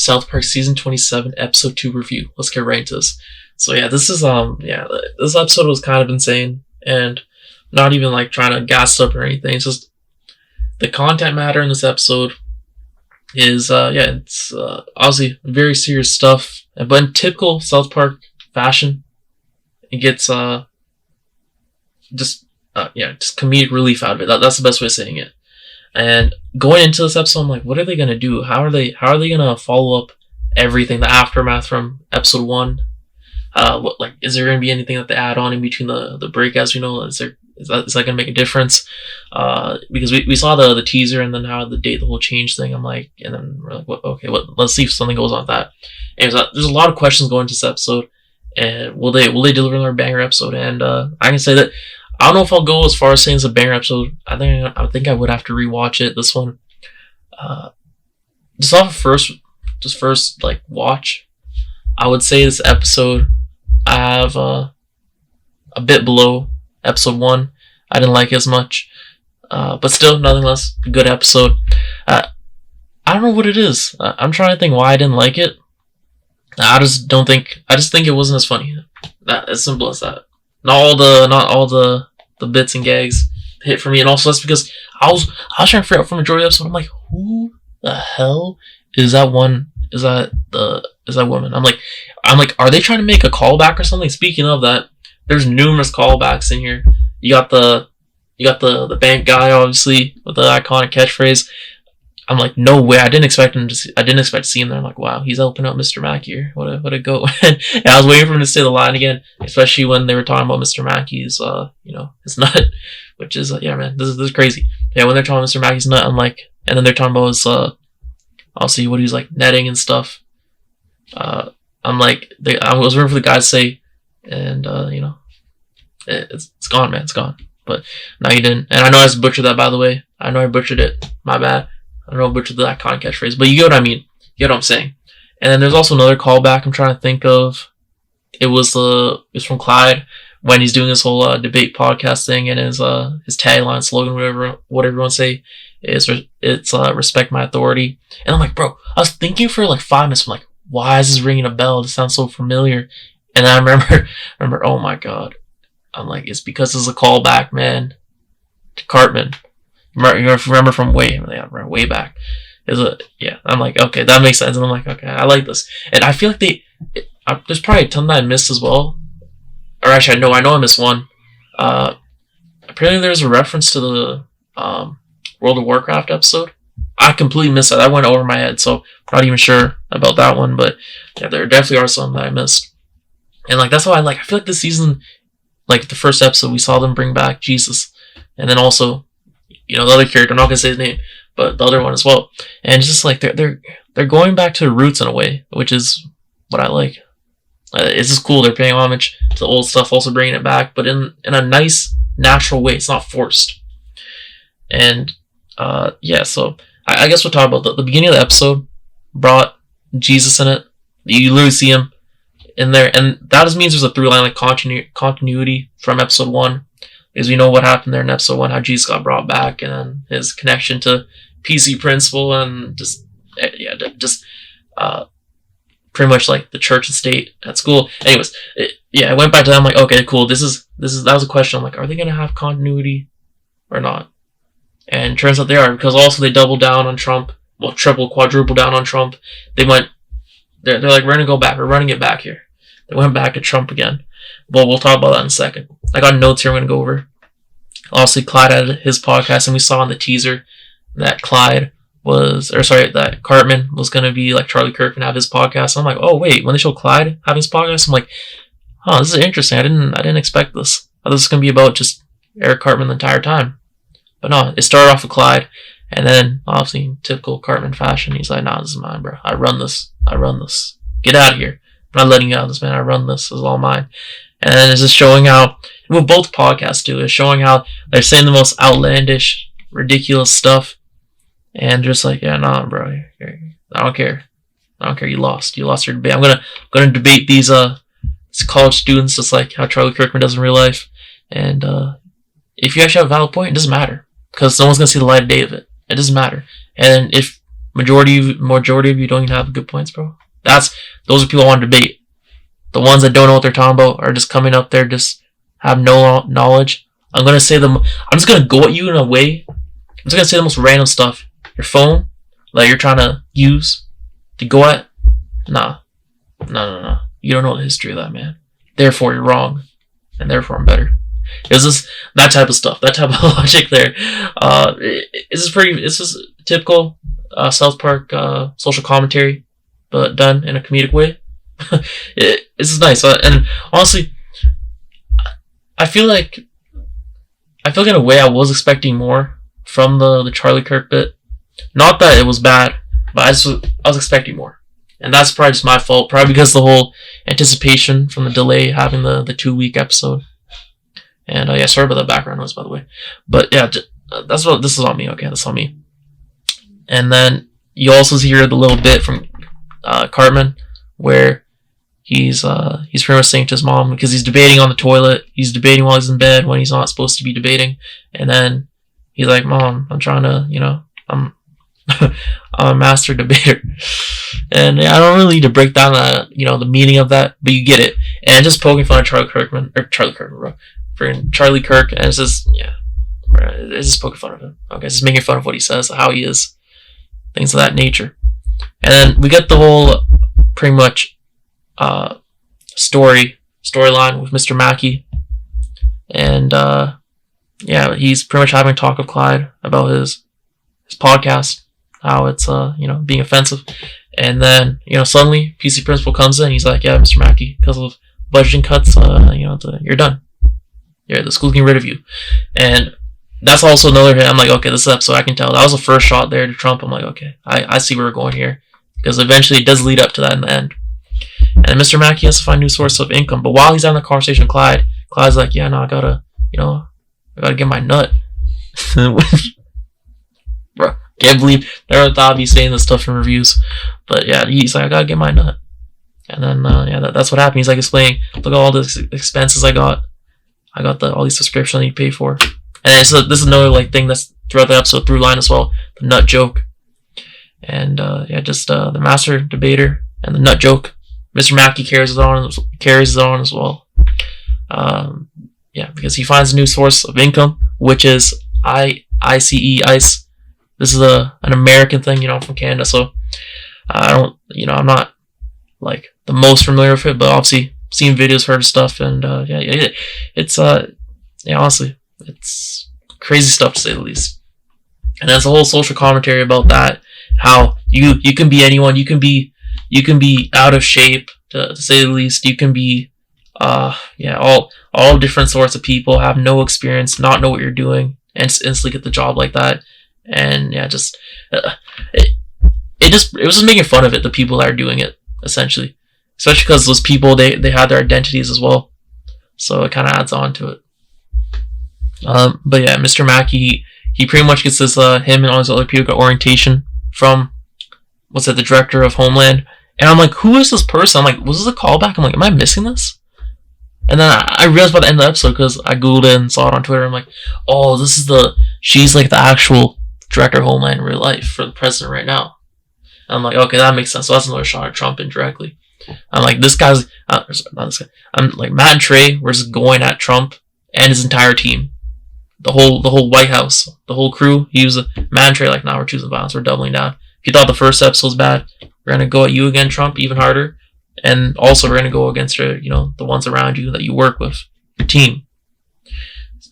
South Park season 27, episode 2 review. Let's get right into this. So yeah, this is this episode was kind of insane, and not even like trying to gas up or anything. It's just the content matter in this episode is it's obviously very serious stuff, but in typical South Park fashion, it gets just comedic relief out of it. That's the best way of saying it. And going into this episode, I'm like, what are they gonna do? How are they gonna follow up everything, the aftermath from episode 1? Is there gonna be anything that they add on in between the break? As we know, is that gonna make a difference? Because we saw the teaser and then how the whole change thing. I'm like, and then we're like, let's see if something goes on with that. And there's a lot of questions going into this episode, and will they deliver another banger episode? And I can say that I don't know if I'll go as far as saying it's a banger episode. I think I would have to rewatch it. This one, just off of first like watch, I would say this episode I have a bit below episode 1. I didn't like it as much, but still, nonetheless, good episode. I don't know what it is. I'm trying to think why I didn't like it. I just think it wasn't as funny. That as simple as that. Not all the bits and gags hit for me, and also that's because I was trying to figure out from the majority of the episode. I'm like, who the hell is that one? Is that woman? I'm like, are they trying to make a callback or something? Speaking of that, there's numerous callbacks in here. You got the bank guy, obviously, with the iconic catchphrase. I'm like, no way. I didn't expect to see him there. I'm like, wow, he's helping out Mr. Mackey here. What a go. And I was waiting for him to say the line again, especially when they were talking about Mr. Mackey's, his nut, which is, man, this is crazy. Yeah, when they're talking about Mr. Mackey's nut, I'm like, and then they're talking about his, obviously what he's like netting and stuff. I'm like, I was waiting for the guy to say, and, it's gone, man, it's gone. But no, he didn't. And I know I just butchered that, by the way. I know I butchered it. My bad. I don't know, butchered the iconic catchphrase, but you get what I mean. You get what I'm saying. And then there's also another callback I'm trying to think of. It's from Clyde when he's doing this whole debate podcast thing, and his tagline, slogan, whatever you want to say, it's respect my authority. And I'm like, bro, I was thinking for like 5 minutes. I'm like, why is this ringing a bell? This sounds so familiar. And then I remember, oh my god. I'm like, it's because it's a callback, man, to Cartman. You remember from way back. I'm like, okay, that makes sense. And I'm like, okay, I like this. And I feel like there's probably a ton that I missed as well. Or actually, I know I missed one. Apparently there's a reference to the World of Warcraft episode. I completely missed that. That went over my head, so I'm not even sure about that one. But yeah, there definitely are some that I missed. And like, that's why I feel like this season, like the first episode, we saw them bring back Jesus. And then also, the other character, I'm not gonna say his name, but the other one as well. And it's just like they're going back to the roots in a way, which is what I like. It's just cool. They're paying homage to the old stuff, also bringing it back, but in a nice, natural way. It's not forced. And so I guess we'll talk about the beginning of the episode. Brought Jesus in it. You literally see him in there, and that just means there's a through line, like continuity from episode 1. Because we know what happened there in episode 1, how Jesus got brought back, and then his connection to PC Principal, and just pretty much like the church and state at school. Anyways, I went back to that. I'm like, okay, cool. That was a question. I'm like, are they gonna have continuity or not? And it turns out they are, because also they doubled down on Trump. Well, triple, quadruple down on Trump. They're like, we're gonna go back. We're running it back here. They went back to Trump again. Well, we'll talk about that in a second. I got notes here I'm going to go over. Obviously, Clyde had his podcast, and we saw in the teaser that that Cartman was going to be like Charlie Kirk and have his podcast. I'm like, oh, wait, when they show Clyde having his podcast, I'm like, oh, this is interesting. I didn't expect this. I thought this was going to be about just Eric Cartman the entire time. But no, it started off with Clyde, and then, obviously, in typical Cartman fashion, he's like, nah, this is mine, bro. I run this. Get out of here. I'm not letting you out of this, man. I run this. This is all mine. And then it's just showing how, what both podcasts do, is showing how they're saying the most outlandish, ridiculous stuff. And just like, yeah, nah, bro. I don't care. You lost. You lost your debate. I'm gonna debate these college students just like how Charlie Kirkman does in real life. And if you actually have a valid point, it doesn't matter. Because no one's gonna see the light of day of it. It doesn't matter. And if majority of you don't even have good points, bro. Those are people who want to debate. The ones that don't know what they're talking about are just coming up there, just have no knowledge. I'm just gonna go at you in a way. I'm just gonna say the most random stuff. Your phone that you're trying to use to go at, nah. You don't know the history of that, man. Therefore, you're wrong, and therefore I'm better. It's just that type of stuff, that type of logic there. It's just typical South Park social commentary, but done in a comedic way. It's just nice, and honestly, I feel like in a way I was expecting more from the Charlie Kirk bit. Not that it was bad, but I was expecting more. And that's probably just my fault. Probably because the whole anticipation from the delay having the 2-week episode. And yeah, sorry about the background noise, by the way. But yeah, this is on me. Okay, that's on me. And then you also hear the little bit from Cartman where he's pretty much saying to his mom, because he's debating on the toilet. He's debating while he's in bed when he's not supposed to be debating. And then he's like, "Mom, I'm trying to, I'm a master debater." And yeah, I don't really need to break down the meaning of that, but you get it. And just poking fun at Charlie Kirk, bro. Charlie Kirk, and it's just, it's just poking fun of him. Okay, it's just making fun of what he says, how he is, things of that nature. And then we get the whole, pretty much, storyline with Mr. Mackey. And, yeah, he's pretty much having talk of Clyde about his podcast, how it's being offensive. And then suddenly PC Principal comes in, he's like, "Yeah, Mr. Mackey, because of budgeting cuts, you're done. Yeah, the school's getting rid of you." And that's also another hit. I'm like, okay, this episode, I can tell that was the first shot there to Trump. I'm like, okay, I see where we're going here, because eventually it does lead up to that in the end. And Mr. Mackey has to find a new source of income, but while he's having the conversation with Clyde's like, "Yeah, no, I gotta get my nut." Bro, can't believe, never thought I'd be saying this stuff in reviews. But yeah, he's like, "I gotta get my nut." And then, that's what happened. He's like explaining, "Look at all the expenses I got. I got all these subscriptions I need to pay for." And this is another thing that's throughout the episode through line as well, the nut joke. And just the master debater and the nut joke. Mr. Mackey carries it on as well. Because he finds a new source of income, which is ICE. This is an American thing, I'm from Canada, so I'm not the most familiar with it, but obviously seen videos, heard stuff, and it's honestly, it's crazy stuff to say the least. And there's a whole social commentary about that, how you can be anyone, you can be out of shape to say the least, you can be all different sorts of people, have no experience, not know what you're doing, and instantly get the job like that. And it was just making fun of it, the people that are doing it, essentially, especially because those people, they had their identities as well, so it kind of adds on to it. But yeah, Mr. Mackey, he pretty much gets this him and all these other people got orientation from the director of Homeland. And I'm like, who is this person? I'm like, was this a callback? I'm like, am I missing this? And then I realized by the end of the episode, because I googled it and saw it on Twitter. I'm like, oh, she's the actual director of Homeland in real life for the president right now. And I'm like, okay, that makes sense. So that's another shot at Trump indirectly. I'm like, this guy's not this guy. I'm like, Matt and Trey were just going at Trump and his entire team, the whole White House, the whole crew. He was Matt and Trey like, nah, we're choosing violence. We're doubling down. If you thought the first episode was bad, we're gonna go at you again, Trump, even harder. And also we're gonna go against your, the ones around you that you work with, your team.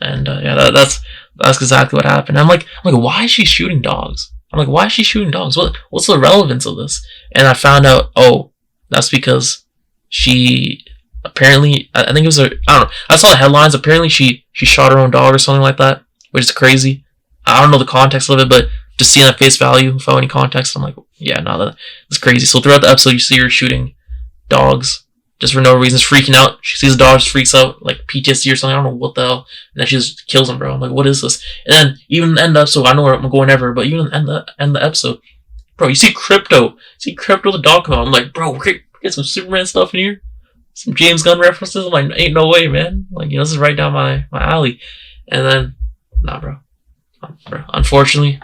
And that's exactly what happened. I'm like, why is she shooting dogs? What's the relevance of this? And I found out, that's because she apparently, I think it was I don't know. I saw the headlines. Apparently she shot her own dog or something like that, which is crazy. I don't know the context of it, but just seeing that face value without any context, I'm like, yeah, no, that's crazy. So throughout the episode, you see her shooting dogs just for no reason, just freaking out. She sees the dog, just freaks out, like PTSD or something. I don't know what the hell. And then she just kills him, bro. I'm like, what is this? And then even the end of the episode, I know where I'm going ever, but even in the end of the episode, bro, you see Crypto the dog come out. I'm like, bro, we get some Superman stuff in here, some James Gunn references. I'm like, ain't no way, man. This is right down my alley. And then, nah, bro. Unfortunately,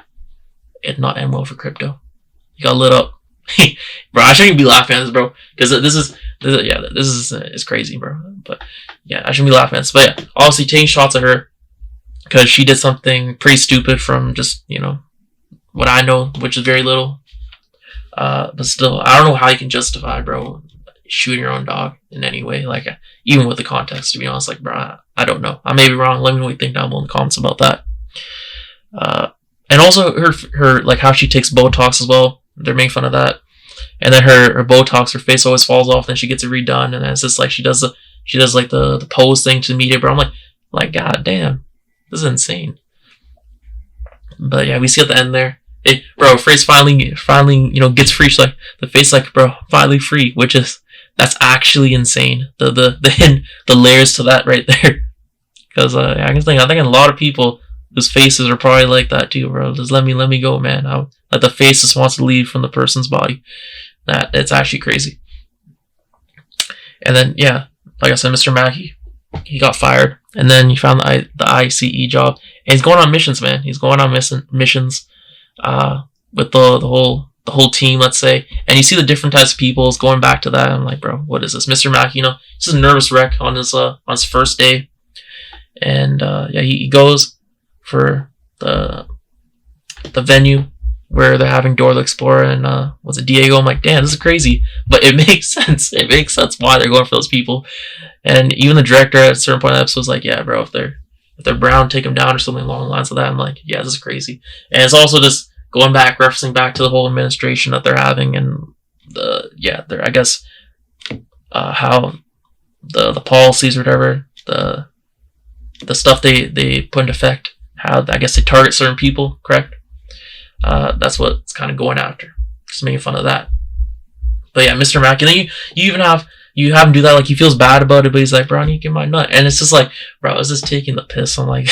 it did not end well for Crypto. He got lit up. Bro, I shouldn't be laughing at this, bro, because this is crazy, bro. But yeah, I shouldn't be laughing at this. But yeah, obviously taking shots at her because she did something pretty stupid from just, what I know, which is very little. But still, I don't know how you can justify, bro, shooting your own dog in any way. Like, even with the context, to be honest, like, bro, I don't know. I may be wrong. Let me know what you think down below in the comments about that. And also her like how she takes Botox as well. They're making fun of that. And then her Botox, her face always falls off. Then she gets it redone, and then it's just like she does like the pose thing to the media, bro. I'm like, god damn, this is insane. But yeah, we see at the end there, bro, face finally gets free. She's like, the face, like, bro, finally free, that's actually insane. The layers to that right there. Because I think a lot of people whose faces are probably like that too, bro. Just let me go, man. Like the face just wants to leave from the person's body. It's actually crazy. And then yeah, like I said, Mr. Mackey, he got fired, and then he found the ICE job, and he's going on missions, man. He's going on missions, with the whole team, let's say. And you see the different types of people. It's going back to that. I'm like, bro, what is this? Mr. Mackey, he's just a nervous wreck on his first day, and yeah, he goes for the venue where they're having Dora the Explorer and was it Diego? I'm like, damn, this is crazy, but it makes sense. It makes sense why they're going for those people. And even the director at a certain point in the episode was like, yeah, bro, if they're brown, take them down, or something along the lines of that. I'm like, yeah, this is crazy. And it's also just referencing back to the whole administration that they're having, and I guess how the policies or whatever, the stuff they put into effect, how I guess they target certain people, correct? That's what it's kind of going after. Just making fun of that. But yeah, Mr. Mackey, then you even have him do that, like he feels bad about it, but he's like, bro, I need to get my nut. And it's just like, bro, I was just taking the piss. I'm like,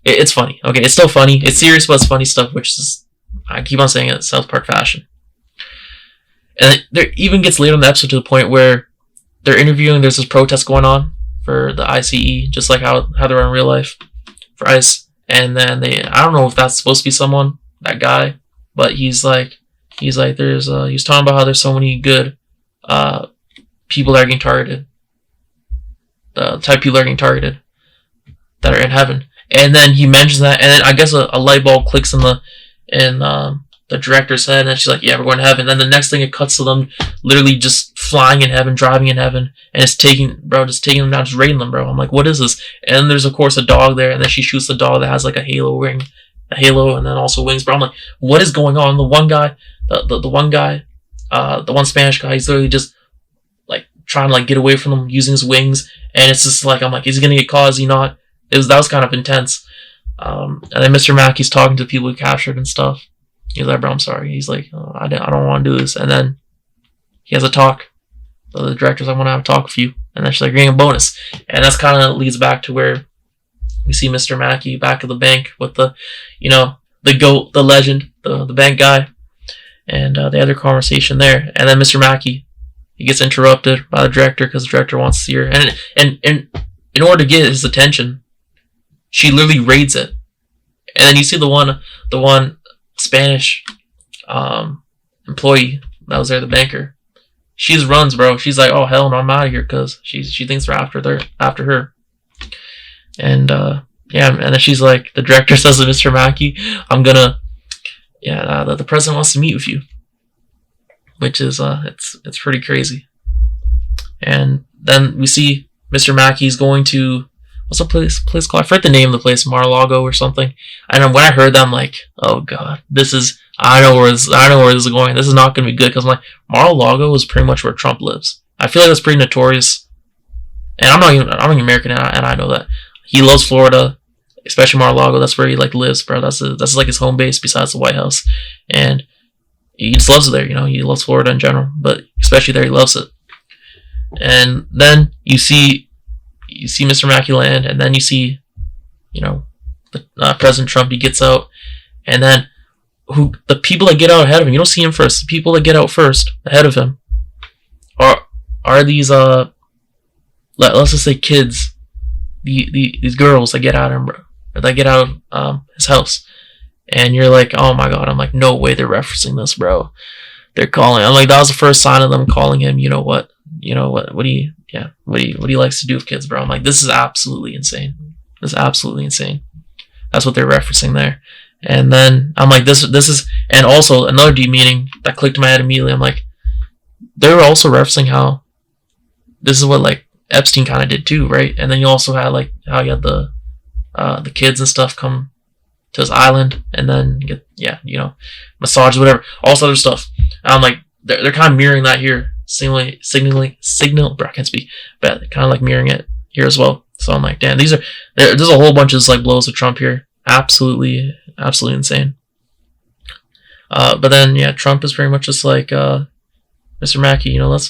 it's funny. Okay, it's still funny. It's serious, but it's funny stuff, which is, I keep on saying it, South Park fashion. And there even gets later in the episode to the point where they're interviewing, there's this protest going on for the ICE, just like how they're in real life for ICE. And then I don't know if that's supposed to be that guy, but he's like, he's talking about how there's so many good people that are getting targeted, the type of people that are getting targeted that are in heaven. And then he mentions that, and then I guess a light bulb clicks in the director's head, and she's like, yeah, we're going to heaven. And then the next thing, it cuts to them literally just flying in heaven, driving in heaven, and it's taking them down, just raiding them, bro. I'm like, what is this? And then there's of course a dog there, and then she shoots the dog that has like a halo, and then also wings, bro. I'm like, what is going on? The one guy, the one Spanish guy, he's literally just like trying to like get away from them using his wings, and it's just like, I'm like, is he gonna get caught? Is he not? That was kind of intense. And then Mr. Mackey's talking to people he captured and stuff. He's like, bro, I'm sorry. He's like, I don't want to do this. And then he has a talk. So the director's like, I want to have a talk with you. And then she's like, you're getting a bonus. And that's kind of leads back to where we see Mr. Mackey back at the bank with the GOAT, the legend, the bank guy. And they had their conversation there. And then Mr. Mackey, he gets interrupted by the director because the director wants to see her. And in order to get his attention, she literally raids it. And then you see the one Spanish employee that was there, the banker. She just runs, bro. She's like, oh hell no, I'm out of here, because she thinks they're after her. And yeah, and then she's like, the director says to Mr. Mackey, the president wants to meet with you, which is it's pretty crazy. And then we see Mr. Mackey's going to, what's the place called? I forget the name of the place, Mar-a-Lago or something. And when I heard that, I'm like, oh god, I know where this is going. This is not going to be good, because I'm like, Mar-a-Lago is pretty much where Trump lives. I feel like that's pretty notorious. And I'm not even American, and I know that. He loves Florida, especially Mar-a-Lago. That's where he like lives, bro. That's like his home base besides the White House. And he just loves it there, He loves Florida in general, but especially there, he loves it. And then you see Mr. Mackey land, and then you see, President Trump. He gets out, and then the people that get out ahead of him, you don't see him first. The people that get out first ahead of him are these let's just say kids, these girls that get out of him, bro, or that get out of his house, and you're like, oh my god, I'm like, no way they're referencing this, bro. They're calling. I'm like, that was the first sign of them calling him. What he likes to do with kids, bro. I'm like, this is absolutely insane. This is absolutely insane. That's what they're referencing there. And then I'm like, this is, and also another deep meaning that clicked in my head immediately. I'm like, they're also referencing how this is what like Epstein kind of did too, right? And then you also had like how you had the kids and stuff come to his island and then get massages, whatever, all this other stuff. And I'm like, they're kind of mirroring that here, signal. Bro, I can't speak, but they're kind of like mirroring it here as well. So I'm like, damn, there's a whole bunch of just like blows of Trump here. Absolutely insane. But then Trump is pretty much just like, Mr. Mackey, let's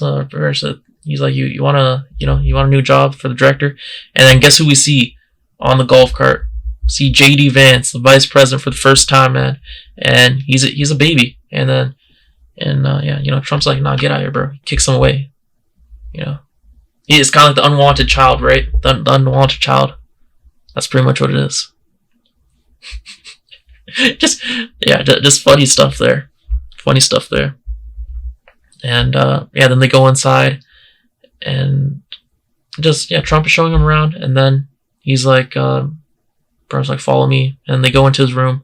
he's like, you want a new job for the director, and then guess who we see on the golf cart? See J.D. Vance, the vice president, for the first time, man, and he's a baby, and Trump's like, nah, get out of here, bro. He kicks him away. It's kind of like the unwanted child, right? The unwanted child. That's pretty much what it is. just funny stuff there. And then they go inside, and Trump is showing him around, and then he's like, bro's like, follow me, and they go into his room,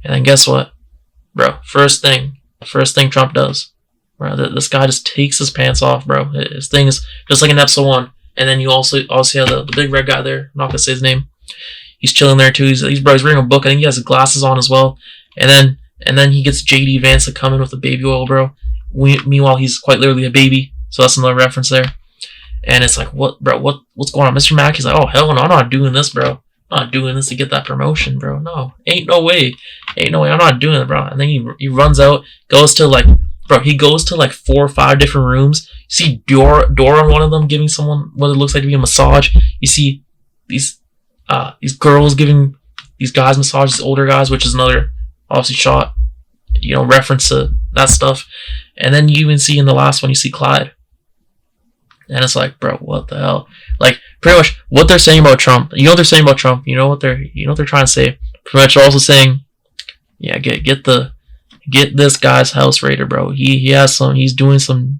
and then guess what, bro? First thing Trump does, bro, this guy just takes his pants off, bro. His thing is just like in episode 1, and then you also have the big red guy there. I'm not gonna say his name. He's chilling there too. He's reading a book. I think he has his glasses on as well. And then he gets J.D. Vance to come in with the baby oil, bro. Meanwhile, he's quite literally a baby. So that's another reference there. And it's like, what, bro? What's going on? Mr. Mackey's like, oh hell no, I'm not doing this, bro. I'm not doing this to get that promotion, bro. No, ain't no way. I'm not doing it, bro. And then he runs out, goes to like 4 or 5 different rooms. You see Dora in one of them giving someone what it looks like to be a massage. You see these girls giving these guys massages, older guys, which is another obviously shot, reference to that stuff. And then you even see in the last one, you see Clyde. And it's like, bro, what the hell? Like, pretty much what they're saying about Trump. You know what they're saying about Trump. You know what they're trying to say. Pretty much also saying, yeah, get this guy's house raided, bro. He's doing some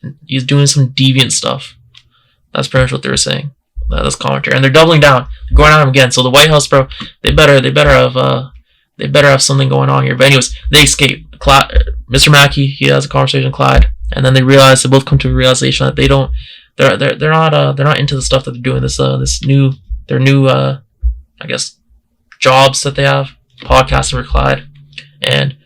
deviant stuff. That's pretty much what they were saying. That's commentary, and they're doubling down, they're going at him again. So the White House, bro, they better have something going on here. But anyways, they escape. Mr. Mackey, he has a conversation with Clyde, and then they both come to a realization that they're not into the stuff that they're doing. Their new I guess jobs that they have, podcasting for Clyde, and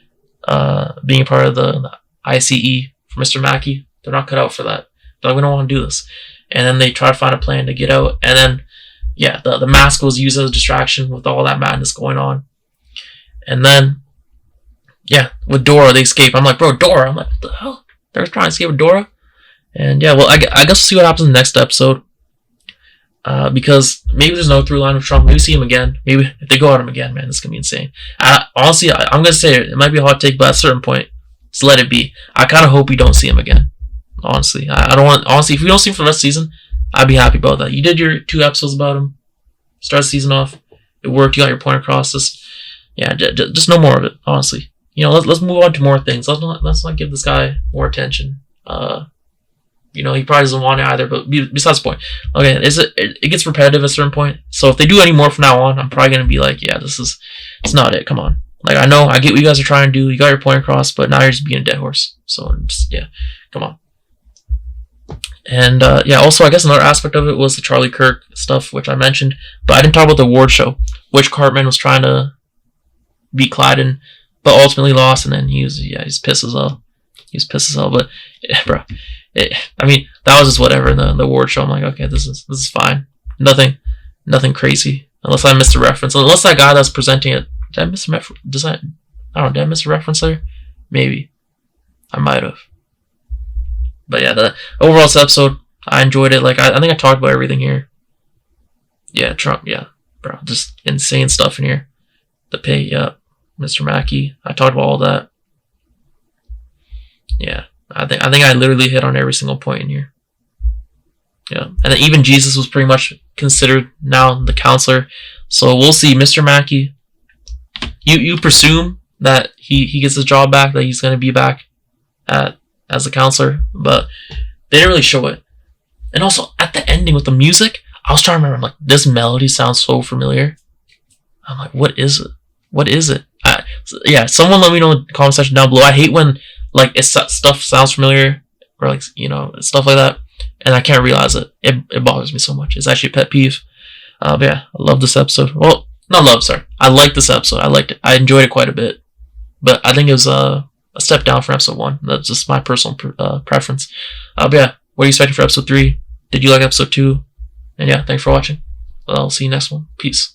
being a part of the ICE for Mr. Mackey. They're not cut out for that. They're like, we don't want to do this. And then they try to find a plan to get out. And then, the mask was used as a distraction with all that madness going on. And then, with Dora, they escape. I'm like, bro, Dora. I'm like, what the hell? They're trying to escape with Dora? And I guess we'll see what happens in the next episode. Because maybe there's no through line with Trump. Maybe we see him again. Maybe if they go at him again, man, this is going to be insane. Honestly, I'm going to say it might be a hot take, but at a certain point, just let it be. I kind of hope we don't see him again. Honestly, I don't want. Honestly, if we don't see him for the rest of the season, I'd be happy about that. You did your 2 episodes about him. Start the season off. It worked. You got your point across. Just no more of it. Honestly, let's move on to more things. Let's not give this guy more attention. He probably doesn't want it either. But besides the point, okay, it gets repetitive at a certain point. So if they do any more from now on, I'm probably gonna be like, it's not it. Come on. Like, I know, I get what you guys are trying to do. You got your point across, but now you're just being a dead horse. So come on. And also I guess another aspect of it was the Charlie Kirk stuff, which I mentioned, but I didn't talk about the award show, which Cartman was trying to beat Clyde in, but ultimately lost, and then he's pissed as hell. But bro, that was just whatever in the award show. I'm like, okay, this is fine. Nothing crazy, unless I missed a reference. Unless that guy that's presenting it, did I miss a reference there? Maybe I might have. But the overall episode, I enjoyed it. Like, I think I talked about everything here. Trump, bro, just insane stuff in here. The pay, Mr. Mackey, I talked about all that. I think I literally hit on every single point in here. And then even Jesus was pretty much considered now the counselor. So we'll see. Mr. Mackey, you presume that he gets his job back, that he's gonna be back as a counselor, but they didn't really show it. And also at the ending with the music, I was trying to remember. I'm like, this melody sounds so familiar. I'm like, what is it? What is it? Yeah, someone let me know in the comment section down below. I hate when like stuff sounds familiar, or like, you know, stuff like that, and I can't realize it. It bothers me so much. It's actually a pet peeve. But yeah, I love this episode. Well, not love, sorry. I like this episode. I liked it. I enjoyed it quite a bit. But I think it was a step down from episode 1. That's just my personal preference. But yeah, what are you expecting for episode 3? Did you like episode 2? And yeah, thanks for watching. I'll see you next one. Peace.